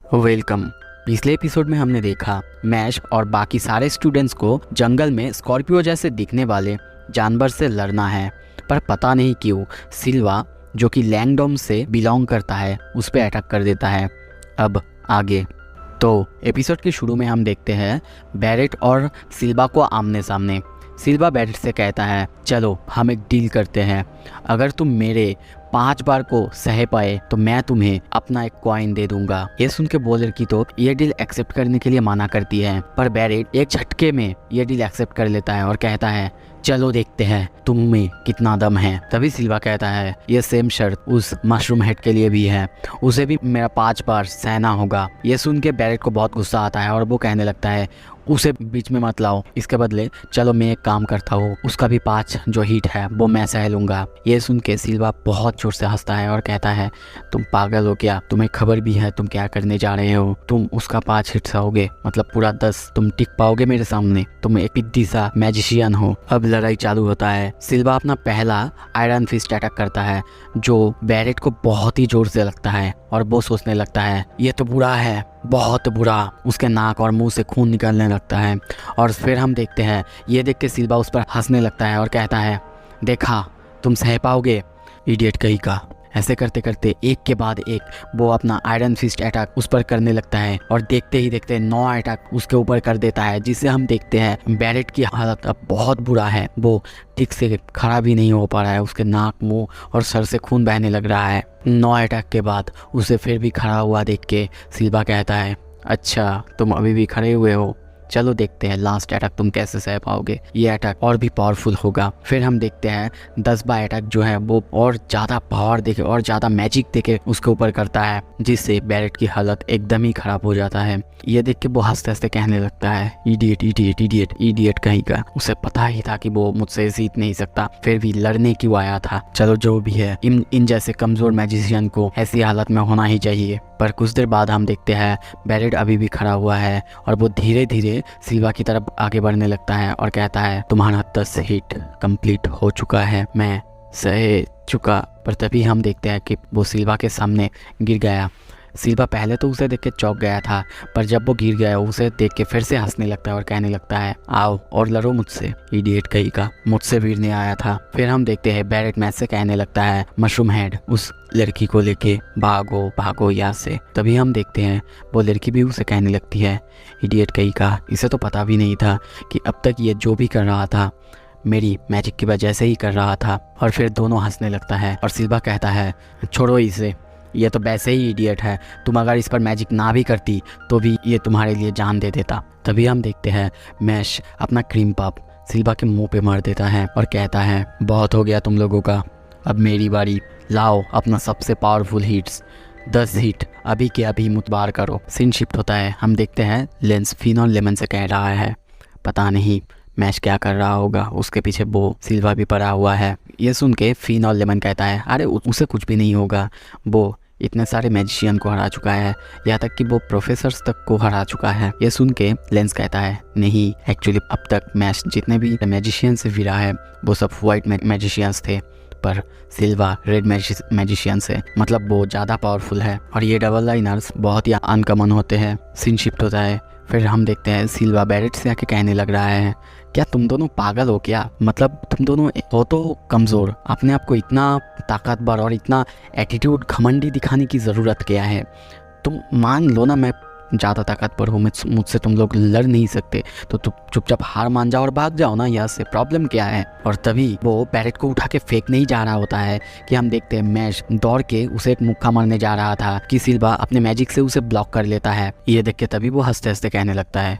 Welcome. पिछले episode में हमने देखा मैश और बाकी सारे स्टूडेंट्स को जंगल में स्कॉर्पियो जैसे दिखने वाले जानवर से लड़ना है, पर पता नहीं क्यों सिल्वा जो कि लैंगडोम से बिलोंग करता है उस पर अटैक कर देता है। अब आगे तो एपिसोड के शुरू में हम देखते हैं बैरेट और सिल्वा को आमने सामने। सिल्वा बैरेट से कहता है चलो हम एक डील करते हैं, अगर तुम मेरे 5 बार को सह पाए तो मैं तुम्हें अपना एक कॉइन दे दूंगा। ये सुन के वो लड़की तो ये डील एक्सेप्ट करने के लिए मना करती है, पर बैरेट एक झटके में ये डील एक्सेप्ट कर लेता है और कहता है चलो देखते हैं तुम में कितना दम है। तभी सिल्वा कहता है ये सेम शर्त उस मशरूम हेड के लिए भी है, उसे भी मेरा 5 बार सहना होगा। ये सुन के बैरेट को बहुत गुस्सा आता है और वो कहने लगता है उसे बीच में मत लाओ, इसके बदले चलो मैं एक काम करता हूँ, उसका भी 5 जो हीट है वो मैं सह लूँगा। ये सुन के सिल्वा बहुत जोर से हंसता है और कहता है तुम पागल हो क्या, तुम्हें खबर भी है तुम क्या करने जा रहे हो, तुम उसका 5 हिट सहोगे मतलब पूरा 10 तुम टिक पाओगे मेरे सामने, तुम एक पिद्दी सा मैजिशियन हो। अब लड़ाई चालू होता है। सिल्वा अपना पहला आयरन फिस्ट अटैक करता है जो बैरेट को बहुत ही जोर से लगता है और वो सोचने लगता है ये तो बुरा है, बहुत बुरा। उसके नाक और मुंह से खून निकलने लगता है और फिर हम देखते हैं ये देख के सिल्वा उस पर हंसने लगता है और कहता है देखा तुम सह पाओगे इडियट कहीं का। ऐसे करते करते एक के बाद एक वो अपना आयरन फिस्ट अटैक उस पर करने लगता है और देखते ही देखते 9 अटैक उसके ऊपर कर देता है, जिससे हम देखते हैं बैरेट की हालत अब बहुत बुरा है। वो ठीक से खड़ा भी नहीं हो पा रहा है, उसके नाक मुंह और सर से खून बहने लग रहा है। 9 अटैक के बाद उसे फिर भी खड़ा हुआ देख के सिल्वा कहता है अच्छा तुम अभी भी खड़े हुए हो, चलो देखते हैं लास्ट अटैक तुम कैसे सह पाओगे, ये अटैक और भी पावरफुल होगा। फिर हम देखते हैं 10 बार अटैक जो है वो और ज़्यादा पावर देके और ज़्यादा मैजिक देके उसके ऊपर करता है, जिससे बैरेट की हालत एकदम ही खराब हो जाता है। ये देख के वो हंसते हंसते कहने लगता है इडियट इडियट इडियट इडियट कहीं का। उसे पता ही था कि वो मुझसे जीत नहीं सकता, फिर भी लड़ने क्यों आया था। चलो जो भी है इन जैसे कमज़ोर मैजिशियन को ऐसी हालत में होना ही चाहिए। पर कुछ देर बाद हम देखते हैं बैरेट अभी भी खड़ा हुआ है और वो धीरे धीरे सिल्वा की तरफ आगे बढ़ने लगता है और कहता है तुम्हारा 10 हिट कंप्लीट हो चुका है, मैं सह चुका। पर तभी हम देखते हैं कि वो सिल्वा के सामने गिर गया। सिल्वा पहले तो उसे देख के चौंक गया था, पर जब वो गिर गया उसे देख के फिर से हंसने लगता है और कहने लगता है आओ और लड़ो मुझसे इडियट कहीं का, मुझसे वीरने आया था। फिर हम देखते हैं बैरेट मैच से कहने लगता है मशरूम हेड उस लड़की को लेके भागो भागो यहाँ से। तभी हम देखते हैं वो लड़की भी उसे कहने लगती है इडियट कहीं का, इसे तो पता भी नहीं था कि अब तक ये जो भी कर रहा था मेरी मैजिक की वजह से ही कर रहा था। और फिर दोनों हंसने लगता है और सिल्वा कहता है छोड़ो इसे, ये तो वैसे ही इडियट है, तुम अगर इस पर मैजिक ना भी करती तो भी ये तुम्हारे लिए जान दे देता। तभी हम देखते हैं मैश अपना क्रीम पफ सिल्वा के मुंह पे मार देता है और कहता है बहुत हो गया तुम लोगों का, अब मेरी बारी, लाओ अपना सबसे पावरफुल हिट्स 10 हिट अभी के अभी मुतबार करो। सीन शिफ्ट होता है। हम देखते हैं लेंस फिनॉल लेमन से कह रहा है पता नहीं मैश क्या कर रहा होगा, उसके पीछे वो सिल्वा भी पड़ा हुआ है। ये सुन के फिनॉल लेमन कहता है अरे उसे कुछ भी नहीं होगा, वो इतने सारे मैजिशियन को हरा चुका है, यहाँ तक कि वो प्रोफेसर्स तक को हरा चुका है। ये सुन के लेंस कहता है नहीं, एक्चुअली अब तक मैश जितने भी मैजिशियन से विरा है वो सब वाइट मैजिशियंस थे, पर सिल्वा रेड मैजिशियन से मतलब वो ज़्यादा पावरफुल है और ये डबल लाइनर्स बहुत ही अनकॉमन होते हैं। सीन शिफ्ट होता है। फिर हम देखते हैं सिल्वा बैरेट से आके कहने लग रहा है क्या तुम दोनों पागल हो क्या, मतलब तुम दोनों हो तो कमज़ोर, अपने आप को इतना ताकतवर और इतना एटीट्यूड घमंडी दिखाने की ज़रूरत क्या है। तुम मान लो ना मैं ज़्यादा ताकतवर हूँ, मुझसे तुम लोग लड़ नहीं सकते, तो तुम चुपचाप हार मान जाओ और भाग जाओ ना यहाँ से, प्रॉब्लम क्या है। और तभी वो बैरेट को उठा के फेंकने ही जा रहा होता है कि हम देखते हैं मैश दौड़ के उसे एक मुक्का मारने जा रहा था कि सिल्वा अपने मैजिक से उसे ब्लॉक कर लेता है। ये देख के तभी वो हंसते हंसते कहने लगता है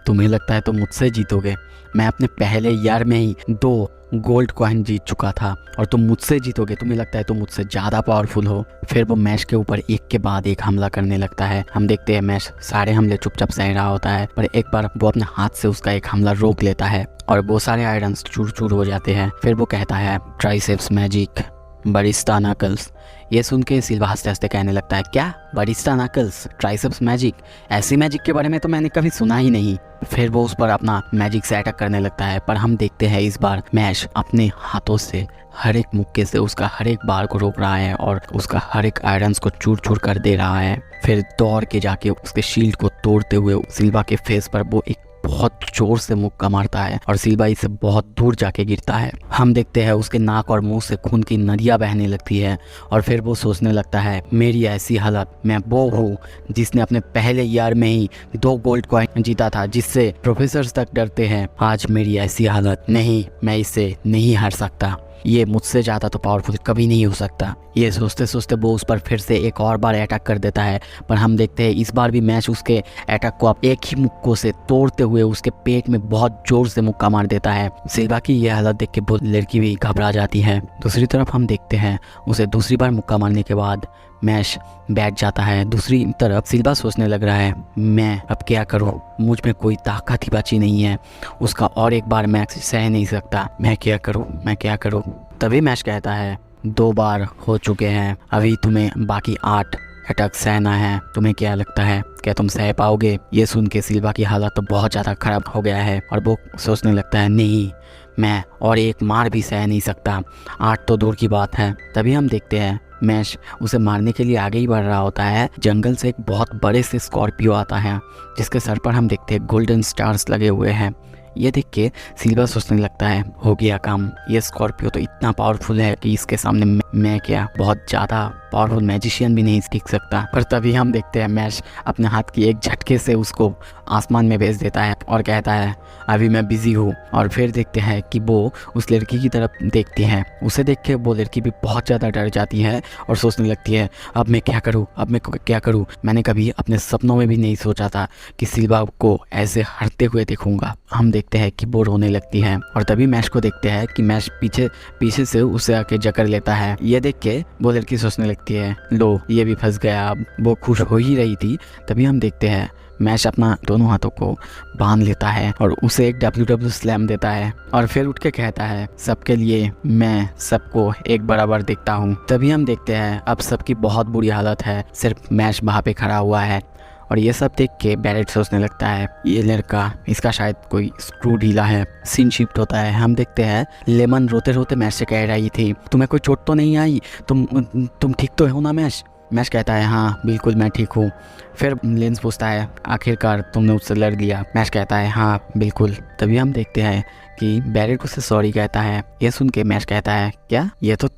तुम्हें लगता है तुम मुझसे जीतोगे, मैं अपने पहले ईयर में ही 2 गोल्ड कॉइन जीत चुका था और तुम मुझसे जीतोगे, तुम्हें लगता है तुम मुझसे ज़्यादा पावरफुल हो। फिर वो मैश के ऊपर एक के बाद एक हमला करने लगता है। हम देखते हैं मैश सारे हमले चुपचाप सह रहा होता है, पर एक बार वो अपने हाथ से उसका एक हमला रोक लेता है और वो सारे आयरन्स चूर चूर हो जाते हैं। फिर वो कहता है ट्राइसेप्स मैजिक बरिस्टा नकल्स। ये सुन के सिल्वा हंसते हंसते कहने लगता है क्या बरिस्टा नकल्स ट्राइसेप्स मैजिक, ऐसी मैजिक के बारे में तो मैंने कभी सुना ही नहीं। फिर वो उस पर अपना मैजिक से अटैक करने लगता है, पर हम देखते हैं इस बार मैश अपने हाथों से हर एक मुक्के से उसका हर एक बार को रोक रहा है और उसका हर एक आयरन्स को चूर चूर कर दे रहा है। फिर दौड़ के जाके उसके शील्ड को तोड़ते हुए सिल्वा के फेस पर वो एक बहुत जोर से मुक्का मारता है और सिल्वा इससे बहुत दूर जाके गिरता है। हम देखते हैं उसके नाक और मुंह से खून की नदियां बहने लगती है और फिर वो सोचने लगता है मेरी ऐसी हालत, मैं वो हूँ जिसने अपने पहले ईयर में ही 2 गोल्ड कॉइन जीता था जिससे प्रोफेसर्स तक डरते हैं। आज मेरी ऐसी हालत, नहीं मैं इससे नहीं हार सकता, ये मुझसे ज़्यादा तो पावरफुल कभी नहीं हो सकता। ये सोचते सोचते वो उस पर फिर से एक और बार अटैक कर देता है, पर हम देखते हैं इस बार भी मैच उसके अटैक को अब एक ही मुक्कों से तोड़ते हुए उसके पेट में बहुत जोर से मुक्का मार देता है। सिल्वा की यह हालत देख के वो लड़की भी घबरा जाती है। दूसरी तरफ हम देखते हैं उसे दूसरी बार मुक्का मारने के बाद मैश बैठ जाता है। दूसरी तरफ सिल्वा सोचने लग रहा है मैं अब क्या करूं, मुझ में कोई ताकत ही बची नहीं है, उसका और एक बार मैं सह नहीं सकता, मैं क्या करूं। तभी मैश कहता है 2 बार हो चुके हैं, अभी तुम्हें बाकी 8 अटैक सहना है, तुम्हें क्या लगता है क्या तुम सह पाओगे। ये सुन के सिल्वा की हालत तो बहुत ज़्यादा खराब हो गया है और वो सोचने लगता है नहीं मैं और एक मार भी सह नहीं सकता, 8 तो दूर की बात है। तभी हम देखते हैं मैश उसे मारने के लिए आगे ही बढ़ रहा होता है। जंगल से एक बहुत बड़े से स्कॉर्पियो आता है जिसके सर पर हम देखते हैं गोल्डन स्टार्स लगे हुए हैं। ये देख के सिल्वा सोचने लगता है हो गया काम, ये स्कॉर्पियो तो इतना पावरफुल है कि इसके सामने मैं क्या बहुत ज़्यादा पावरफुल मैजिशियन भी नहीं टिक सकता। पर तभी हम देखते हैं मैश अपने हाथ की एक झटके से उसको आसमान में भेज देता है और कहता है अभी मैं बिजी हूँ। और फिर देखते हैं कि वो उस लड़की की तरफ देखती है, उसे देख के वो लड़की भी बहुत ज़्यादा डर जाती है और सोचने लगती है अब मैं क्या करूँ। मैंने कभी अपने सपनों में भी नहीं सोचा था कि सिल्वा को ऐसे हरते हुए देखूंगा। हम देखते हैं कि वो रोने लगती है और तभी मैश को देखते हैं कि मैश पीछे से उसे आके जकड़ लेता है। ये देख के वो लड़की सोचने लगती है लो ये भी फंस गया। अब वो खुश हो ही रही थी, तभी हम देखते हैं मैश अपना दोनों हाथों को बांध लेता है और उसे एक WW स्लैम देता है और फिर उठ के कहता है सबके लिए मैं सबको एक बराबर देखता हूँ। तभी हम देखते हैं अब सबकी बहुत बुरी हालत है, सिर्फ मैश वहाँ पे खड़ा हुआ है और ये सब देख के बैरेट सोचने लगता है ये लड़का इसका शायद कोई स्क्रू ढीला है। सीन शिफ्ट होता है, हम देखते हैं लेमन रोते रोते मैश से कह रही थी तुम्हें कोई चोट तो नहीं आई, तुम ठीक तो हो ना मैश। मैश कहता है हाँ बिल्कुल मैं ठीक हूँ। फिर लेंस पूछता है आखिरकार तुमने उससे लड़ लिया। मैश कहता है हाँ बिल्कुल। तभी हम देखते हैं कि बैरेट उसे सॉरी कहता है। ये सुन के मैश कहता है क्या ये तो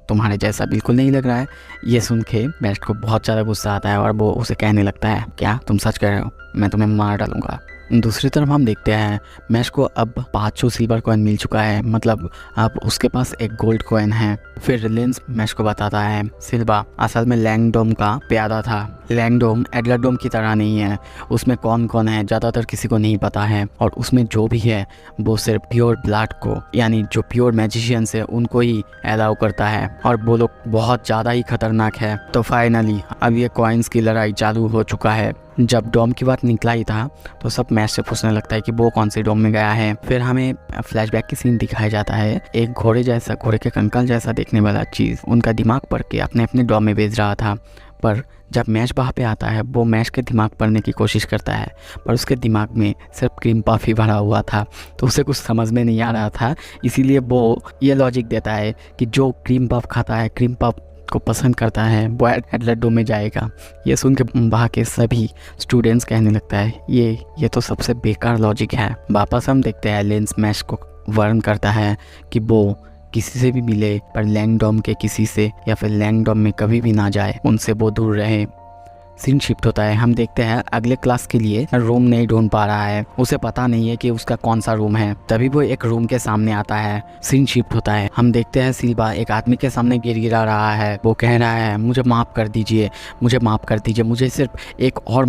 तुम्हारे जैसा बिल्कुल नहीं लग रहा है। ये सुन के मैश को बहुत ज़्यादा गुस्सा आता है और वो उसे कहने लगता है क्या तुम सच कह रहे हो, मैं तुम्हें मार डालूंगा। दूसरी तरफ हम देखते हैं मैश को अब 500 सिल्वर कॉइन मिल चुका है, मतलब अब उसके पास एक गोल्ड कॉइन है। फिर लेंस मैश को बताता है सिल्वा असल में लैंगडोम का प्यादा था। लैंगडोम एडलरडोम की तरह नहीं है, उसमें कौन कौन है ज़्यादातर किसी को नहीं पता है और उसमें जो भी है वो सिर्फ प्योर ब्लड को यानी जो प्योर मैजिशियंस है उनको ही अलाउ करता है और वो लोग बहुत ज़्यादा ही खतरनाक है। तो फाइनली अब ये कॉइन्स की लड़ाई चालू हो चुका है। जब डोम की बात निकला ही था तो सब मैच से पूछने लगता है कि वो कौन सी डोम में गया है। फिर हमें फ्लैशबैक की सीन दिखाया जाता है, एक घोड़े के कंकाल जैसा देखने वाला चीज़ उनका दिमाग पढ़ के अपने डोम में भेज रहा था। पर जब मैच वहाँ पे आता है वो मैच के दिमाग पढ़ने की कोशिश करता है पर उसके दिमाग में सिर्फ क्रीम पफ ही भरा हुआ था, तो उसे कुछ समझ में नहीं आ रहा था। इसीलिए वो ये लॉजिक देता है कि जो क्रीम पफ खाता है, क्रीम पफ को पसंद करता है, वो एडलरडोम में जाएगा। ये सुन के वहाँ के सभी स्टूडेंट्स कहने लगता है ये तो सबसे बेकार लॉजिक है। वापस हम देखते हैं लेंस मैश को वार्न करता है कि वो किसी से भी मिले पर लैंगडोम के किसी से या फिर लैंगडोम में कभी भी ना जाए, उनसे वो दूर रहे। सीन शिफ्ट होता है, हम देखते हैं अगले क्लास के लिए रूम नहीं ढूंढ पा रहा है, उसे पता नहीं है कि उसका कौन सा रूम है। तभी वो एक रूम के सामने आता है। सीन शिफ्ट होता है, हम देखते हैं सिल्वा एक आदमी के सामने गिरा रहा है। वो कह रहा है मुझे माफ़ कर दीजिए, मुझे सिर्फ एक और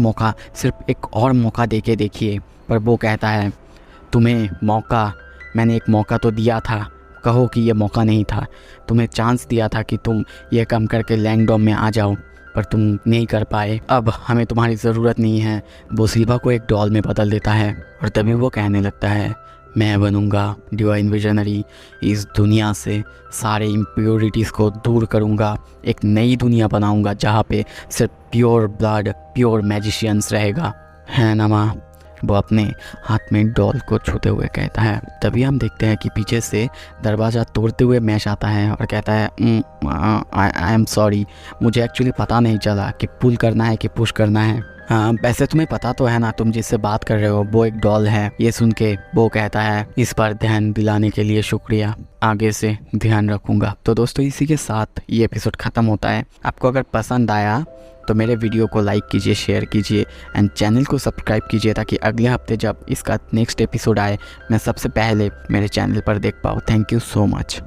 मौका दे के देखिए। पर वो कहता है मैंने एक मौका तो दिया था, कहो कि ये मौका नहीं था, तुम्हें चांस दिया था कि तुम ये काम करके लैंगडोम में आ जाओ पर तुम नहीं कर पाए, अब हमें तुम्हारी ज़रूरत नहीं है। वो सिल्वा को एक डॉल में बदल देता है और तभी वो कहने लगता है मैं बनूंगा डिवाइन विजनरी, इस दुनिया से सारे इम्प्योरिटीज़ को दूर करूंगा, एक नई दुनिया बनाऊंगा जहाँ पे सिर्फ प्योर ब्लड प्योर मैजिशियंस रहेगा। है ना माँ, वो अपने हाथ में डॉल को छूते हुए कहता है। तभी हम देखते हैं कि पीछे से दरवाज़ा तोड़ते हुए मैश आता है और कहता है आई एम सॉरी, मुझे एक्चुअली पता नहीं चला कि पुल करना है कि पुश करना है। हाँ, वैसे तुम्हें पता तो है ना, तुम जिससे बात कर रहे हो वो एक डॉल है। ये सुन के वो कहता है इस पर ध्यान दिलाने के लिए शुक्रिया, आगे से ध्यान रखूँगा। तो दोस्तों इसी के साथ ये एपिसोड ख़त्म होता है। आपको अगर पसंद आया तो मेरे वीडियो को लाइक कीजिए, शेयर कीजिए एंड चैनल को सब्सक्राइब कीजिए, ताकि अगले हफ्ते जब इसका नेक्स्ट एपिसोड आए मैं सबसे पहले मेरे चैनल पर देख पाऊँ। Thank you so much.